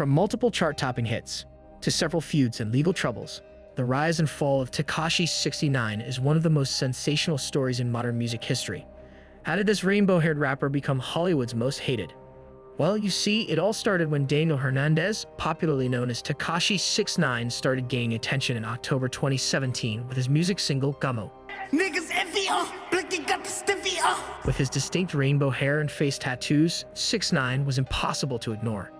From multiple chart-topping hits to several feuds and legal troubles, the rise and fall of Tekashi 6ix9ine is one of the most sensational stories in modern music history. How did this rainbow-haired rapper become Hollywood's most hated? Well, you see, it all started when Daniel Hernandez, popularly known as Tekashi 6ix9ine, started gaining attention in October 2017 with his music single Gummo. With his distinct rainbow hair and face tattoos, 6ix9ine was impossible to ignore.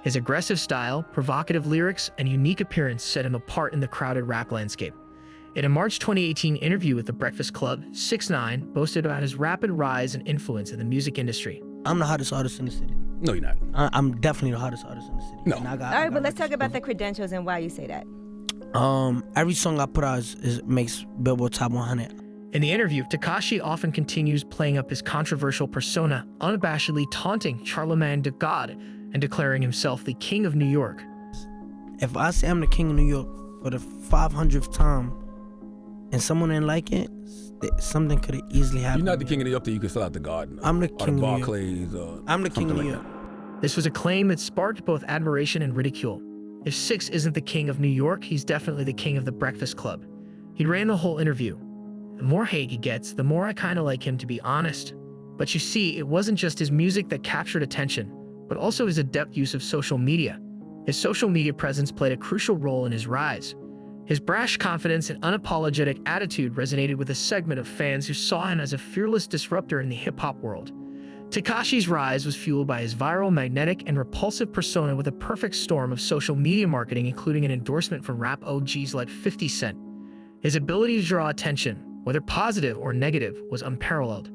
His aggressive style, provocative lyrics, and unique appearance set him apart in the crowded rap landscape. In a March 2018 interview with The Breakfast Club, 6ix9ine boasted about his rapid rise and influence in the music industry. I'm the hottest artist in the city. No, you're not. I'm definitely the hottest artist in the city. No. All right, but let's talk about the credentials and why you say that. Every song I put out makes Billboard Top 100. In the interview, Tekashi often continues playing up his controversial persona, unabashedly taunting Charlemagne the God and declaring himself the King of New York. If I say I'm the King of New York for the 500th time and someone didn't like it, something could have easily happened. You're not the King of New York till you can sell out the Garden. I'm the King of New York. Barclays, I'm the King of New York. This was a claim that sparked both admiration and ridicule. If Six isn't the King of New York, he's definitely the King of the Breakfast Club. He ran the whole interview. The more hate he gets, the more I kinda like him, to be honest. But you see, it wasn't just his music that captured attention, but also his adept use of social media. His social media presence played a crucial role in his rise. His brash confidence and unapologetic attitude resonated with a segment of fans who saw him as a fearless disruptor in the hip-hop world. Tekashi's rise was fueled by his viral, magnetic, and repulsive persona with a perfect storm of social media marketing, including an endorsement from rap OGs like 50 Cent. His ability to draw attention, whether positive or negative, was unparalleled.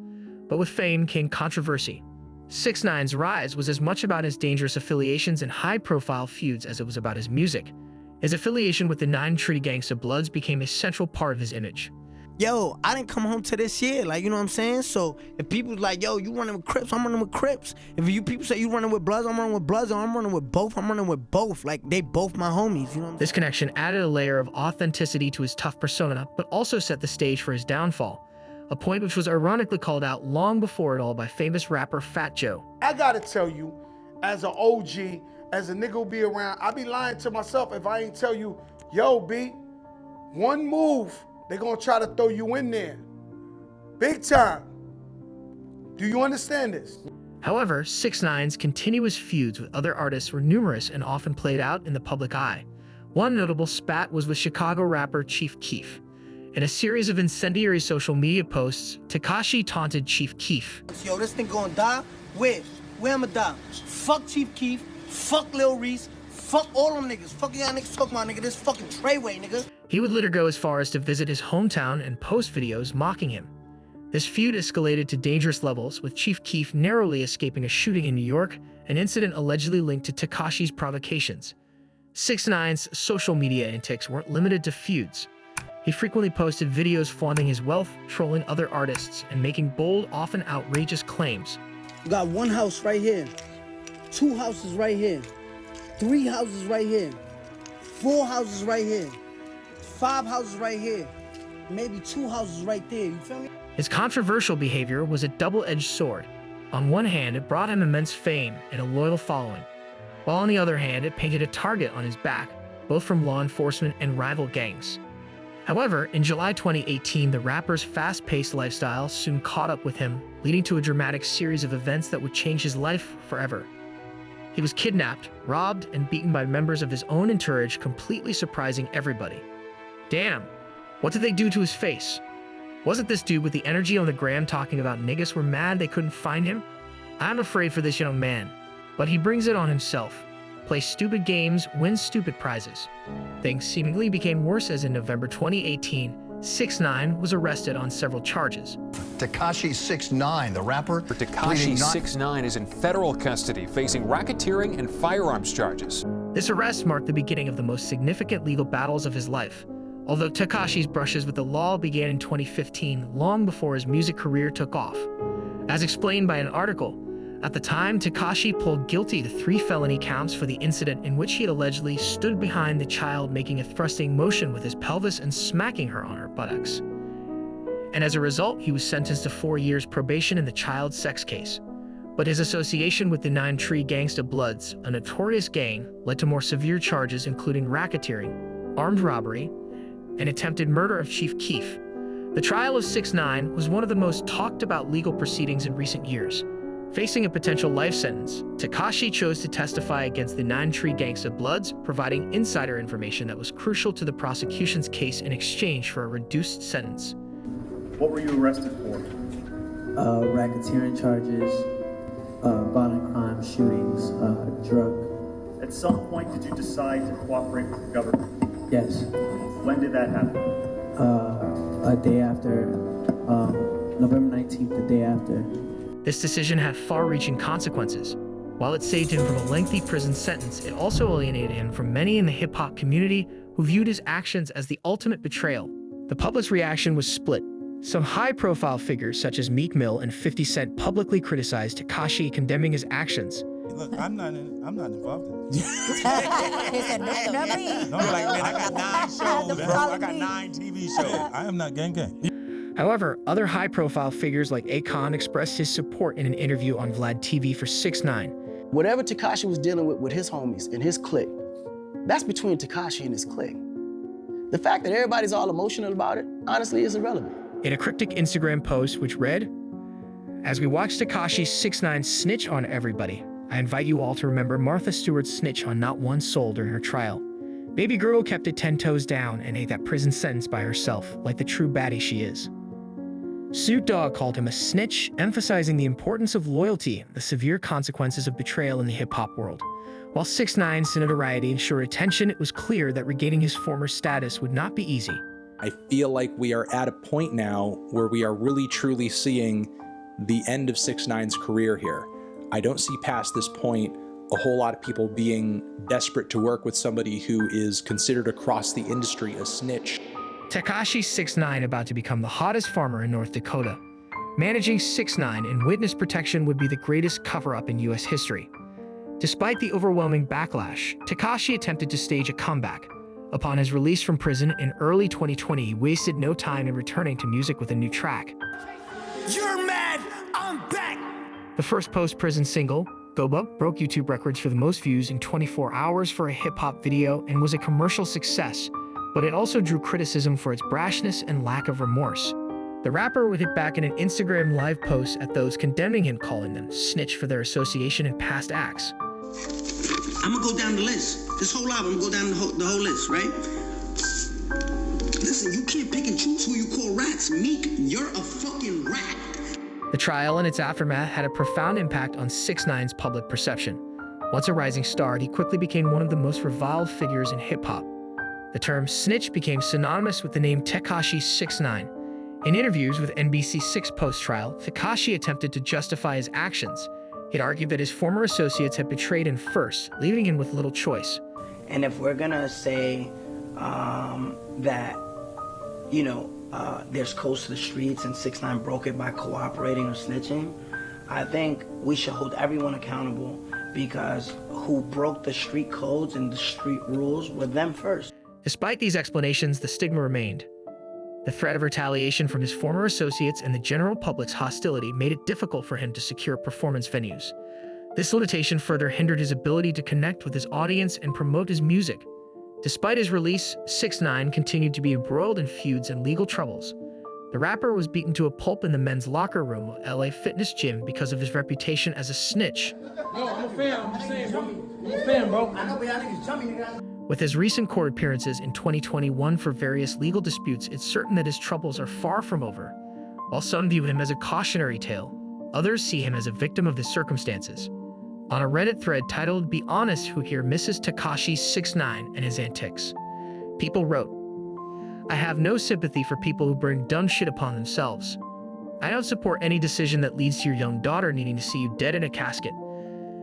But with fame came controversy. 6ix9ine's rise was as much about his dangerous affiliations and high-profile feuds as it was about his music. His affiliation with the 9 Tree Gangsta Bloods became a central part of his image. Yo, I didn't come home to this year, like, you know what I'm saying? So if people's like, yo, you running with Crips, I'm running with Crips. If you people say you running with Bloods, I'm running with Bloods, or I'm running with both, I'm running with both. Like, they both my homies, you know what I'm This connection added a layer of authenticity to his tough persona, but also set the stage for his downfall, a point which was ironically called out long before it all by famous rapper Fat Joe. I gotta tell you, as an OG, as a nigga who be around, I be lying to myself if I ain't tell you, yo, B, one move, they gonna try to throw you in there. Big time. Do you understand this? However, 6ix9ine's continuous feuds with other artists were numerous and often played out in the public eye. One notable spat was with Chicago rapper Chief Keef. In a series of incendiary social media posts, Tekashi taunted Chief Keef. Yo, this thing gonna die? Where? Where I'ma die? Fuck Chief Keef, fuck Lil Reese, fuck all them niggas. Fuck y'all niggas talking about, nigga, this fucking Treyway, nigga. He would later go as far as to visit his hometown and post videos mocking him. This feud escalated to dangerous levels, with Chief Keef narrowly escaping a shooting in New York, an incident allegedly linked to Tekashi's provocations. 6ix9ine's social media antics weren't limited to feuds. He frequently posted videos flaunting his wealth, trolling other artists, and making bold, often outrageous claims. We got one house right here, 2 houses right here, 3 houses right here, 4 houses right here, 5 houses right here, maybe 2 houses right there, you feel me? His controversial behavior was a double-edged sword. On one hand, it brought him immense fame and a loyal following, while on the other hand, it painted a target on his back, both from law enforcement and rival gangs. However, in July 2018, the rapper's fast-paced lifestyle soon caught up with him, leading to a dramatic series of events that would change his life forever. He was kidnapped, robbed, and beaten by members of his own entourage, completely surprising everybody. Damn, what did they do to his face? Wasn't this dude with the energy on the gram talking about niggas were mad they couldn't find him? I'm afraid for this young man, but he brings it on himself. Play stupid games, win stupid prizes. Things seemingly became worse as in November 2018, 6ix9ine was arrested on several charges. Tekashi 6ix9ine, the rapper. Tekashi 6ix9ine is in federal custody, facing racketeering and firearms charges. This arrest marked the beginning of the most significant legal battles of his life. Although Tekashi's brushes with the law began in 2015, long before his music career took off. As explained by an article, at the time, Tekashi pled guilty to 3 felony counts for the incident in which he had allegedly stood behind the child, making a thrusting motion with his pelvis and smacking her on her buttocks. And as a result, he was sentenced to 4 years probation in the child sex case. But his association with the 9 Tree Gangsta Bloods, a notorious gang, led to more severe charges including racketeering, armed robbery, and attempted murder of Chief Keef. The trial of 6ix9ine was one of the most talked about legal proceedings in recent years. Facing a potential life sentence, Tekashi chose to testify against the 9 Tree Gangsta Bloods, providing insider information that was crucial to the prosecution's case in exchange for a reduced sentence. What were you arrested for? Racketeering charges, violent crime, shootings, drug. At some point, did you decide to cooperate with the government? Yes. When did that happen? A day after, November 19th, the day after. This decision had far-reaching consequences. While it saved him from a lengthy prison sentence, it also alienated him from many in the hip-hop community who viewed his actions as the ultimate betrayal. The public's reaction was split. Some high-profile figures such as Meek Mill and 50 Cent publicly criticized Tekashi, condemning his actions. Look, I'm not involved in it. He said, not me. No, like, man, I got 9 shows. I got 9 TV shows. I am not gang. However, other high-profile figures like Akon expressed his support in an interview on Vlad TV for 6ix9ine. Whatever Tekashi was dealing with his homies and his clique, that's between Tekashi and his clique. The fact that everybody's all emotional about it, honestly, is irrelevant. In a cryptic Instagram post which read, "As we watch Tekashi 6ix9ine snitch on everybody, I invite you all to remember Martha Stewart's snitch on not one soul during her trial. Baby girl kept it 10 toes down and ate that prison sentence by herself, like the true baddie she is." Snoop Dogg called him a snitch, emphasizing the importance of loyalty and the severe consequences of betrayal in the hip-hop world. While 6ix9ine's notoriety ensured attention, it was clear that regaining his former status would not be easy. I feel like we are at a point now where we are really truly seeing the end of 6ix9ine's career here. I don't see past this point a whole lot of people being desperate to work with somebody who is considered across the industry a snitch. Tekashi 6ix9ine about to become the hottest farmer in North Dakota. Managing 6ix9ine in witness protection would be the greatest cover-up in U.S. history. Despite the overwhelming backlash, Tekashi attempted to stage a comeback. Upon his release from prison in early 2020, he wasted no time in returning to music with a new track. You're mad, I'm back! The first post-prison single, Go Bub, broke YouTube records for the most views in 24 hours for a hip-hop video and was a commercial success, but it also drew criticism for its brashness and lack of remorse. The rapper would hit back in an Instagram live post at those condemning him, calling them snitch for their association in past acts. I'm gonna go down the list. This whole album, I'm gonna go down the whole list, right? Listen, you can't pick and choose who you call rats. Meek, you're a fucking rat. The trial and its aftermath had a profound impact on 6ix9ine's public perception. Once a rising star, he quickly became one of the most reviled figures in hip-hop. The term snitch became synonymous with the name Tekashi 6ix9ine. In interviews with NBC6 post-trial, Tekashi attempted to justify his actions. He'd argued that his former associates had betrayed him first, leaving him with little choice. And if we're gonna say that, there's codes to the streets and 6ix9ine broke it by cooperating or snitching, I think we should hold everyone accountable, because who broke the street codes and the street rules were them first. Despite these explanations, the stigma remained. The threat of retaliation from his former associates and the general public's hostility made it difficult for him to secure performance venues. This limitation further hindered his ability to connect with his audience and promote his music. Despite his release, 6ix9ine continued to be embroiled in feuds and legal troubles. The rapper was beaten to a pulp in the men's locker room of LA Fitness Gym because of his reputation as a snitch. No, I'm a fan, I'm just saying, bro. I'm a fan, bro. I know, but y'all niggas jumping, nigga. With his recent court appearances in 2021 for various legal disputes, it's certain that his troubles are far from over. While some view him as a cautionary tale, others see him as a victim of the circumstances. On a Reddit thread titled "Be Honest Who Here Misses Tekashi 6ix9ine and His Antics," people wrote, "I have no sympathy for people who bring dumb shit upon themselves. I don't support any decision that leads to your young daughter needing to see you dead in a casket,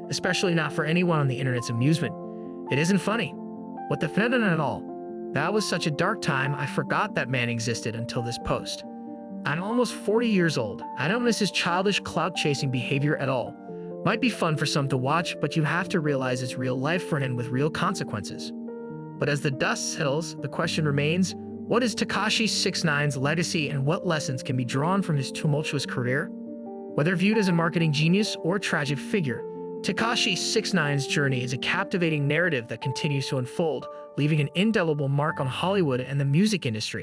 especially not for anyone on the internet's amusement. It isn't funny. What the fun at all? That was such a dark time, I forgot that man existed until this post. I'm almost 40 years old. I don't miss his childish clout-chasing behavior at all. Might be fun for some to watch, but you have to realize it's real life for him with real consequences." But as the dust settles, the question remains, what is Tekashi 6ix9ine's legacy and what lessons can be drawn from his tumultuous career? Whether viewed as a marketing genius or tragic figure, Tekashi 6ix9ine's journey is a captivating narrative that continues to unfold, leaving an indelible mark on Hollywood and the music industry.